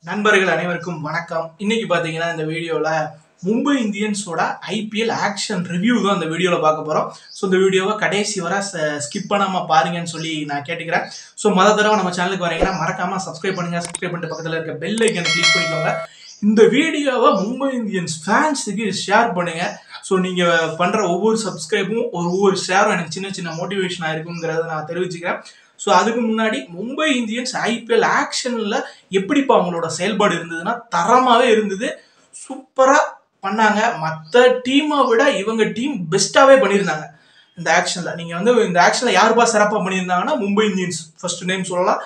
நண்பர்கள் அனைவருக்கும் வணக்கம். இன்னைக்கு பாத்தீங்கன்னா இந்த வீடியோல மும்பை இந்தியன்ஸோட ஐபிஎல் ஆக்ஷன் ரிவ்யூ தான் இந்த வீடியோல பார்க்க போறோம். ஸோ இந்த வீடியோவை கடைசி வரை ஸ்கிப் பண்ணாம பாருங்கன்னு சொல்லி நான் கேட்டுக்கிறேன். ஸோ தடவை நம்ம சேனலுக்கு வரீங்கன்னா மறக்காம சப்ஸ்கிரைப் பண்ணுங்க. சப்ஸ்கிரைப் பண்ணிட்டு பக்கத்தில் இருக்க பெல் ஐக்கனை கிளிக் பண்ணிக்கோங்க. இந்த வீடியோவை மும்பை இந்தியன்ஸ் ஃபேன்ஸுக்கு ஷேர் பண்ணுங்க. ஸோ நீங்க பண்ற ஒவ்வொரு சப்ஸ்கிரைபும் ஒவ்வொரு ஷேரும் எனக்கு சின்ன சின்ன மோட்டிவேஷனா இருக்குங்கிறத நான் தெரிவிச்சுக்கிறேன். ஸோ அதுக்கு முன்னாடி மும்பை இந்தியன்ஸ் ஐபிஎல் ஆக்ஷன்ல எப்படிப்பா அவங்களோட செயல்பாடு இருந்ததுன்னா தரமாவே இருந்தது. சூப்பரா பண்ணாங்க. மற்ற டீமை விட இவங்க டீம் பெஸ்டாவே பண்ணியிருந்தாங்க இந்த ஆக்ஷன்ல. நீங்க வந்து இந்த ஆக்ஷன்ல யாருப்பா சிறப்பாக பண்ணியிருந்தாங்கன்னா மும்பை இந்தியன்ஸ் ஃபர்ஸ்ட் நேம் சொல்லலாம்,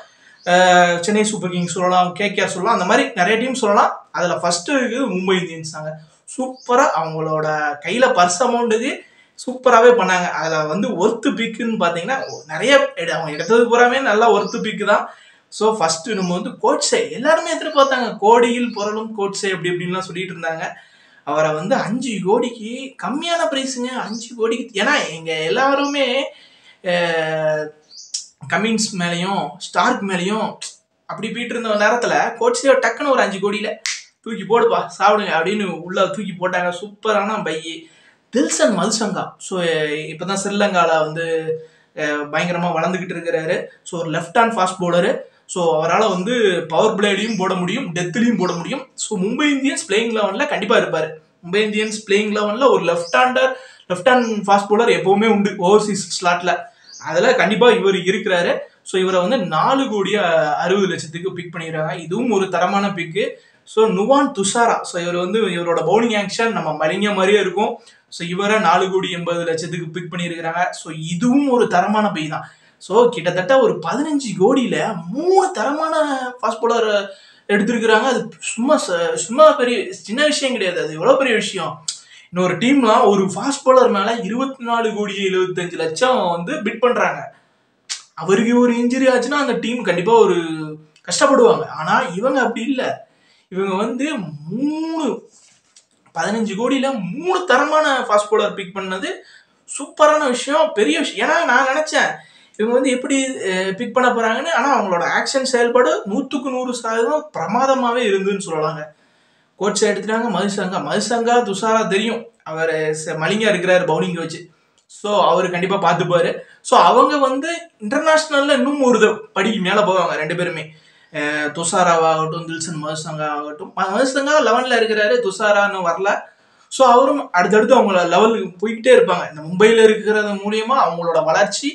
சென்னை சூப்பர் கிங்ஸ் சொல்லலாம், கேகேஆர் சொல்லலாம், அந்த மாதிரி நிறைய டீம் சொல்லலாம். அதுல ஃபர்ஸ்ட் இருக்குது மும்பை இந்தியன்ஸ் தாங்க. சூப்பரா அவங்களோட கையில பர்ஸ் அமௌண்ட்டுக்கு சூப்பராகவே பண்ணாங்க. அதில் வந்து ஒர்த்து பிக்குன்னு பார்த்தீங்கன்னா நிறைய அவங்க எடுத்தது பூராமே நல்லா ஒர்த்து பிக்கு தான். ஸோ ஃபர்ஸ்ட் நம்ம வந்து கோட்ஸே எல்லாருமே எதிர்பார்த்தாங்க. கோடியில் புரளும் கோட்ஸே அப்படி இப்படின்லாம் சொல்லிட்டு இருந்தாங்க. அவரை வந்து 5 கோடிக்கு கம்மியான ப்ரைஸுங்க. 5 கோடிக்கு ஏன்னா எங்கள் எல்லாருமே கமின்ஸ் மேலேயும் ஸ்டார்க் மேலேயும் அப்படி போயிட்டு இருந்த நேரத்தில் கோட்ஸே டக்குன்னு ஒரு 5 கோடியில் தூக்கி போடுப்பா சாப்பிடுங்க அப்படின்னு உள்ள தூக்கி போட்டாங்க. சூப்பரான பையி தில்சன் மதுசங்கா. ஸோ இப்போ தான் ஸ்ரீலங்காவில் வந்து பயங்கரமாக வளர்ந்துக்கிட்டு இருக்கிறாரு. ஸோ ஒரு left hand fast bowler. So அவரால் வந்து பவர் பிளேடையும் போட முடியும், டெத்லையும் போட முடியும். ஸோ மும்பை இந்தியன்ஸ் பிளேயிங் லெவனில் கண்டிப்பாக இருப்பார். மும்பை இந்தியன்ஸ் பிளேயிங் லெவனில் ஒரு லெஃப்ட் ஹேண்ட் ஃபாஸ்ட் பவுலர் எப்போவுமே உண்டு ஓவர்சீஸ் ஸ்லாட்டில். அதில் கண்டிப்பாக இவர் இருக்கிறாரு. ஸோ இவரை வந்து 4 கோடி 60 லட்சத்துக்கு பிக் பண்ணிடுறாங்க. இதுவும் ஒரு தரமான பிக்கு. ஸோ நுவான் துஷாரா. ஸோ இவர் வந்து இவரோட பவுலிங் ஆக்ஷன் நம்ம மலிங்க மாதிரியே இருக்கும். ஸோ இவரை 4 கோடி 80 லட்சத்துக்கு பிக் பண்ணியிருக்கிறாங்க. ஸோ இதுவும் ஒரு தரமான பை தான். ஸோ கிட்டத்தட்ட ஒரு 15 கோடியில் 3 தரமான ஃபாஸ்ட் பவுலர் எடுத்திருக்கிறாங்க. அது சும்மா பெரிய சின்ன விஷயம் கிடையாது. அது எவ்வளோ பெரிய விஷயம். இன்னொரு டீம்லாம் ஒரு ஃபாஸ்ட் பவுலர் மேலே 24 கோடி 75 லட்சம் வந்து பிட் பண்ணுறாங்க. அவருக்கு ஒரு இன்ஜுரி ஆச்சுன்னா அந்த டீம் கண்டிப்பாக ஒரு கஷ்டப்படுவாங்க. ஆனால் இவங்க அப்படி இல்லை. இவங்க வந்து 15 கோடியில 3 தரமான ஃபாஸ்ட் பவுலர் பிக் பண்ணது சூப்பரான விஷயம், பெரிய விஷயம். ஏன்னா நான் நினைச்சேன் இவங்க வந்து எப்படி பிக் பண்ண போறாங்கன்னு. ஆனா அவங்களோட ஆக்ஷன் செயல்பாடு 100க்கு 100% பிரமாதமாவே இருந்துன்னு சொல்லலாங்க. கோட்ஸை எடுத்துட்டாங்க. மதுசங்கா துஷாரா தெரியும், அவர் மலிங்கா இருக்கிறாரு பவுலிங் வச்சு. ஸோ அவர் கண்டிப்பா பார்த்துப்பாரு. ஸோ அவங்க வந்து இன்டர்நேஷனல்ல இன்னும் ஒரு படிக்கு மேல போவாங்க ரெண்டு பேருமே. துஷாராவாகட்டும், தில்சன் மதுசங்கா ஆகட்டும். மதுசங்கா 11ல் இருக்கிறாரு, துஷாரான்னு வரல. ஸோ அவரும் அடுத்தடுத்து அவங்க லெவலுக்கு போய்கிட்டே இருப்பாங்க. இந்த மும்பையில் இருக்கிறது மூலியமா அவங்களோட வளர்ச்சி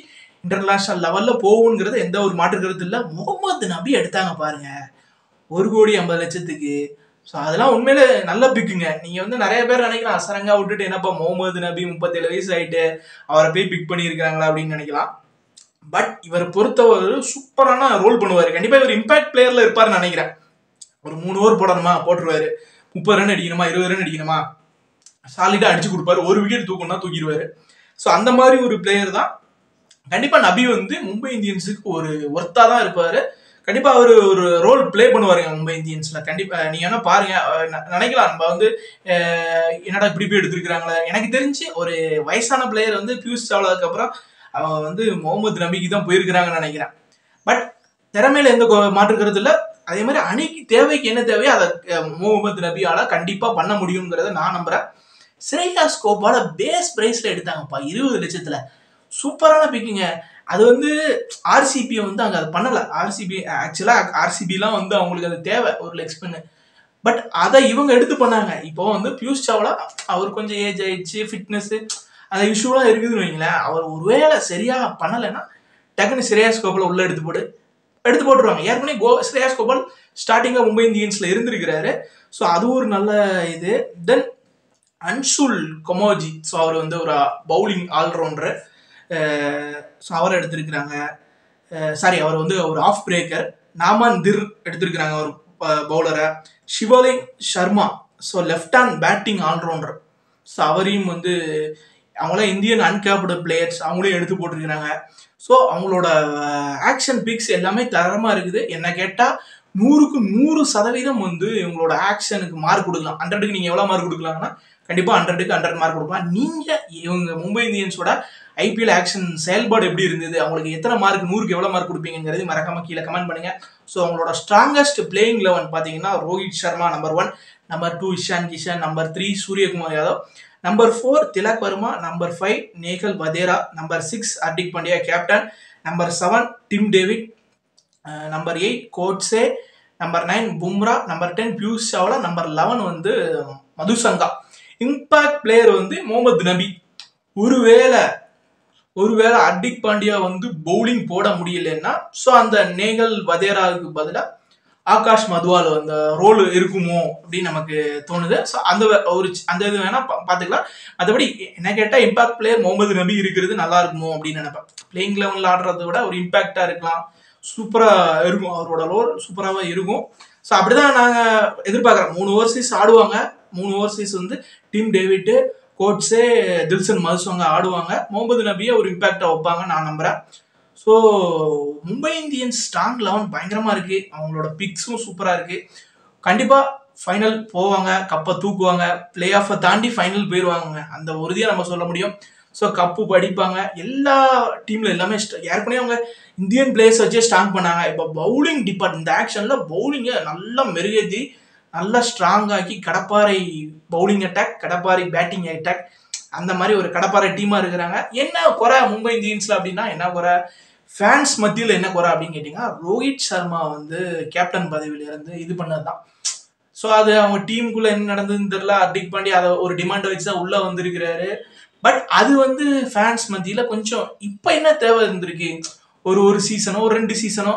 இன்டர்நேஷனல் லெவலில் போகுங்கிறது எந்த ஒரு மாற்று கருத்து இல்லை. முகமது நபி எடுத்தாங்க பாருங்க 1 கோடி 50 லட்சத்துக்கு. ஸோ அதெல்லாம் உண்மையிலே நல்ல பிக்குங்க. நீங்கள் வந்து நிறைய பேர் நினைக்கலாம் அசரங்கா விட்டுட்டு என்னப்பா முகமது நபி 37 வயசு ஆகிட்டு அவரை போய் பிக் பண்ணியிருக்கிறாங்களா அப்படின்னு நினைக்கலாம். பட் இவர் பொறுத்தவரை சூப்பரான ரோல் பண்ணுவார். கண்டிப்பாக இவர் இம்பாக்ட் பிளேயர்ல இருப்பார்னு நினைக்கிறேன். ஒரு 3 ஓவர் போடணுமா போட்டுருவாரு, 30 ரன் அடிக்கணுமா 20 ரன் அடிக்கணுமா சாலிடாக அடிச்சு கொடுப்பாரு. ஒரு விக்கெட் தூக்கணும்னா தூக்கிடுவாரு. ஸோ அந்த மாதிரி ஒரு பிளேயர் தான். கண்டிப்பாக நபி வந்து மும்பை இந்தியன்ஸுக்கு ஒரு ஒர்த்தா தான் இருப்பார். கண்டிப்பாக அவர் ஒரு ரோல் பிளே பண்ணுவாருங்க மும்பை இந்தியன்ஸில். கண்டிப்பாக நீங்கள் என்ன பாருங்க, நினைக்கலாம் நம்ம வந்து என்னடா இப்படி போய் எடுத்துருக்கிறாங்களே. எனக்கு தெரிஞ்சு ஒரு வயசான பிளேயர் வந்து பியூஷ் சாவ்லாவுக்கு அப்புறம் அவங்க வந்து முகமது நபிக்கு தான் போயிருக்கிறாங்கன்னு நினைக்கிறேன். பட் திறமையில எந்த மாற்றுக்கிறது இல்லை. அதே மாதிரி அணிக்கு தேவைக்கு என்ன தேவையோ அதை முகமது நபியால கண்டிப்பா பண்ண முடியுங்கிறத நான் நம்புறேன். ஸ்ரேயாஸ் கோபால பேஸ் பிரைஸ்ல எடுத்தாங்கப்பா 20 லட்சத்துல. சூப்பரான பிக்குங்க. அது வந்து ஆர்சிபி வந்து அங்க அதை பண்ணல. ஆர்சிபிலாம் வந்து அவங்களுக்கு அது தேவை ஒரு லெக் ஸ்பின்னு. பட் அதை இவங்க எடுத்து பண்ணாங்க. இப்போ வந்து பியூஷ் சாவ்லா அவர் கொஞ்சம் ஏஜ் ஆயிடுச்சு, ஃபிட்னஸ் அந்த இஷ்யூலாம் இருக்குதுன்னு வைங்களேன். அவர் ஒருவேளை சரியா பண்ணலைன்னா டக்குன்னு ஸ்ரேயாஸ் கோபால உள்ள எடுத்து போட்டுருவாங்க. ஏற்கனவே ஸ்ரேயாஸ் கோபால் ஸ்டார்டிங்காக மும்பை இந்தியன்ஸ்ல இருந்திருக்கிறாரு. ஸோ அது ஒரு நல்ல இது. தென் அன்சுல் கொமோஜி. ஸோ அவர் வந்து ஒரு பவுலிங் ஆல்ரவுண்டரு. ஸோ அவரை எடுத்திருக்கிறாங்க. அவர் வந்து ஒரு ஆஃப் பிரேக்கர். நாமன் திர் எடுத்திருக்கிறாங்க ஒரு பவுலரை. Shivalik Sharma. So left hand batting allrounder. So அவரையும் வந்து அவங்களாம் இந்தியன் அன்கேப்டு பிளேயர்ஸ் அவங்களையும் எடுத்து போட்டிருக்கிறாங்க. ஸோ அவங்களோட ஆக்ஷன் பிக்ஸ் எல்லாமே தரமாக இருக்குது. என்ன கேட்டால் 100க்கு 100% வந்து இவங்களோட ஆக்ஷனுக்கு மார்க் கொடுக்கலாம். 100க்கு நீங்கள் எவ்வளோ மார்க் கொடுக்கலாங்கன்னா கண்டிப்பாக 100க்கு 100 மார்க் கொடுக்கலாம். நீங்கள் இவங்க மும்பை இந்தியன்ஸோட ஐபிஎல் ஆக்ஷன் செயல்பாடு எப்படி இருந்தது, அவங்களுக்கு எத்தனை மார்க் 100க்கு எவ்வளோ மார்க் கொடுப்பீங்கிறது மறக்காம கீழே கமெண்ட் பண்ணுங்க. ஸோ அவங்களோட ஸ்ட்ராங்கஸ்ட் பிளேயிங் 11 பார்த்தீங்கன்னா Rohit Sharma number 1, number 2 Ishan Kishan, number 3 Suryakumar Yadav, number 4 Tilak Varma, number 5 Nehal Wadhera, number 6 Hardik Pandya captain, number 7 Tim David, number 8 Coetzee, number 9 Bumrah, number 10 Piyush Chawla, number 11 வந்து மதுசங்கா. இம்பாக்ட் பிளேயர் வந்து முகமது நபி. ஒருவேளை ஹர்திக் பாண்டியா வந்து பவுலிங் போட முடியலன்னா ஸோ அந்த நேகல் வதேராவுக்கு பதிலாக ஆகாஷ் மதுவால் அந்த ரோல் இருக்குமோ அப்படின்னு நமக்கு தோணுது. ஸோ அந்த இது வேணா பார்த்துக்கலாம். மற்றபடி என்ன கேட்டால் இம்பாக்ட் பிளேயர் முகமது நபி இருக்கிறது நல்லா இருக்குமோ அப்படின்னு நினைப்பேன். பிளேயிங் 11ல் ஆடுறத விட ஒரு இம்பாக்டாக இருக்கலாம், சூப்பராக இருக்கும், அவரோட ரோல் சூப்பராக இருக்கும். ஸோ அப்படிதான் நாங்கள் எதிர்பார்க்குறோம். 3 ஓவர்சீஸ் ஆடுவாங்க. 3 ஓவர்சீஸ் வந்து டிம் டேவிட், கோட்ஸே, தில்சன் மதுசங்கா ஆடுவாங்க. முகமது நபியை ஒரு இம்பாக்டாக வைப்பாங்க நான் நம்புகிறேன். ஸோ மும்பை இந்தியன்ஸ் ஸ்ட்ராங் 11 பயங்கரமாக இருக்குது. அவங்களோட பிக்ஸும் சூப்பராக இருக்குது. கண்டிப்பாக ஃபைனல் போவாங்க, கப்பை தூக்குவாங்க, பிளே ஆஃபை தாண்டி ஃபைனல் போயிடுவாங்க, அந்த உறுதியாக நம்ம சொல்ல முடியும். ஸோ கப்பு படிப்பாங்க. எல்லா டீமில் எல்லாமே ஏற்கனவே அவங்க இந்தியன் பிளேயர்ஸ் வச்சே ஸ்ட்ராங் பண்ணாங்க. இப்போ பவுலிங் டிபார்ட்மெண்ட் இந்த ஆக்ஷனில் பவுலிங்கை நல்லா மெருகேற்றி நல்லா ஸ்ட்ராங் ஆக்கி கடப்பாறை பவுலிங் அட்டாக், கடப்பாறை பேட்டிங் அட்டாக், அந்த மாதிரி ஒரு கடப்பாறை டீமாக இருக்கிறாங்க. என்ன குறை மும்பை இந்தியன்ஸில் அப்படின்னா என்ன குறை, ஃபேன்ஸ் மத்தியில் என்ன குறை அப்படின்னு கேட்டிங்கன்னா ரோஹித் சர்மா வந்து கேப்டன் பதவியிலேருந்து இது பண்ணது தான். ஸோ அது அவங்க டீமுக்குள்ளே என்ன நடந்ததுன்னு தெரியல. ஹர்திக் பாண்டியா அதை ஒரு டிமாண்டை வச்சு தான் உள்ளே வந்திருக்கிறாரு. பட் அது வந்து ஃபேன்ஸ் மத்தியில் கொஞ்சம் இப்போ என்ன தேவை இருந்திருக்கு, ஒரு சீசனோ ஒரு 2 சீசனோ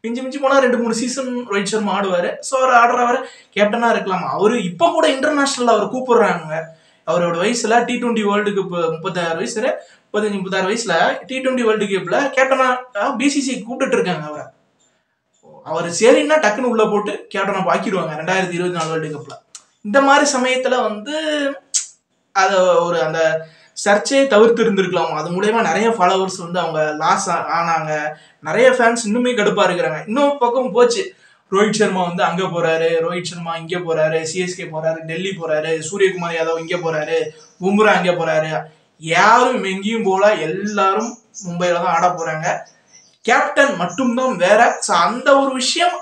மிஞ்சி போனால் 2-3 சீசன் ரோஹித் சர்மா ஆடுவார். ஸோ அவர் ஆடுறவர் கேப்டனாக இருக்கலாம். அவர் இப்போ கூட இன்டர்நேஷ்னலில் அவர் கூப்பிடுறாங்க. அவரோட வயசில் T20 வேர்ல்டு கப் 36 வயசுல 35-36 வயசில் T20 வேர்ல்டு கப்பில் கேப்டனாக பிசிசி கூப்பிட்டு இருக்காங்க. அவர் சரின்னா டக்குன்னு உள்ள போட்டு கேப்டனாக ஆக்கிடுவாங்க 2024 வேர்ல்டு கப்பில். இந்த மாதிரி சமயத்தில் வந்து அதை ஒரு அந்த சர்ச்சையை தவிர்த்து இருந்திருக்கலாம். அது மூலயமா நிறைய ஃபாலோவர்ஸ் வந்து அவங்க லாஸ் ஆனாங்க. நிறைய ஃபேன்ஸ் இன்னுமே கடுப்பாக இருக்கிறாங்க. இன்னொரு பக்கம் போச்சு, ரோஹித் சர்மா வந்து அங்கே போகிறாரு, ரோஹித் சர்மா இங்கே போகிறாரு, சிஎஸ்கே போகிறாரு, டெல்லி போகிறாரு, சூரியகுமார் யாதவ் இங்கே போகிறாரு, பும்ரா அங்கே போகிறாரு. யாரும் எங்கேயும் போல, எல்லாரும் மும்பையில் தான் ஆட போகிறாங்க. கேப்டன் மட்டும்தான் வேற. ஸோ அந்த ஒரு விஷயம்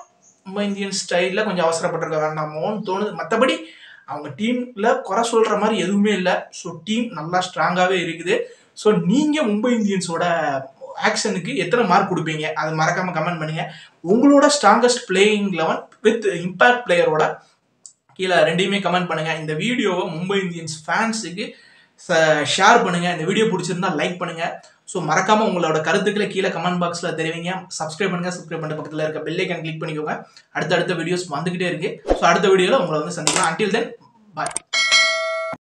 மும்பை இந்தியன் ஸ்டைலில் கொஞ்சம் அவசரப்பட்டிருக்க வேண்டாமோன்னு தோணுது. மற்றபடி அவங்க டீமில் குறை சொல்கிற மாதிரி எதுவுமே இல்லை. ஸோ டீம் நல்லா ஸ்ட்ராங்காகவே இருக்குது. ஸோ நீங்கள் மும்பை இந்தியன்ஸோட ஆக்ஷனுக்கு எத்தனை மார்க் கொடுப்பீங்க அதை மறக்காமல் கமெண்ட் பண்ணுங்கள். உங்களோட ஸ்ட்ராங்கஸ்ட் பிளேயிங் 11 வித் இம்பாக்ட் பிளேயரோட கீழே ரெண்டையுமே கமெண்ட் பண்ணுங்கள். இந்த வீடியோவை மும்பை இந்தியன்ஸ் ஃபேன்ஸுக்கு ஷேர் பண்ணுங்கள். இந்த வீடியோ பிடிச்சிருந்தா லைக் பண்ணுங்கள். ஸோ மறக்காமல் உங்களோட கருத்துக்களை கீழே கமெண்ட் பாக்ஸில் தெரிவிங்க. சப்ஸ்கிரைப் பண்ணுங்கள். சப்ஸ்கிரைப் பண்ணுற பக்கத்தில் இருக்க பெல் ஐகான் கிளிக் பண்ணிக்கோங்க. அடுத்தடுத்த வீடியோஸ் வந்துக்கிட்டே இருக்குது. ஸோ அடுத்த வீடியோவில் உங்களை வந்து சந்திக்கலாம். அன்டில் தென் பாய்.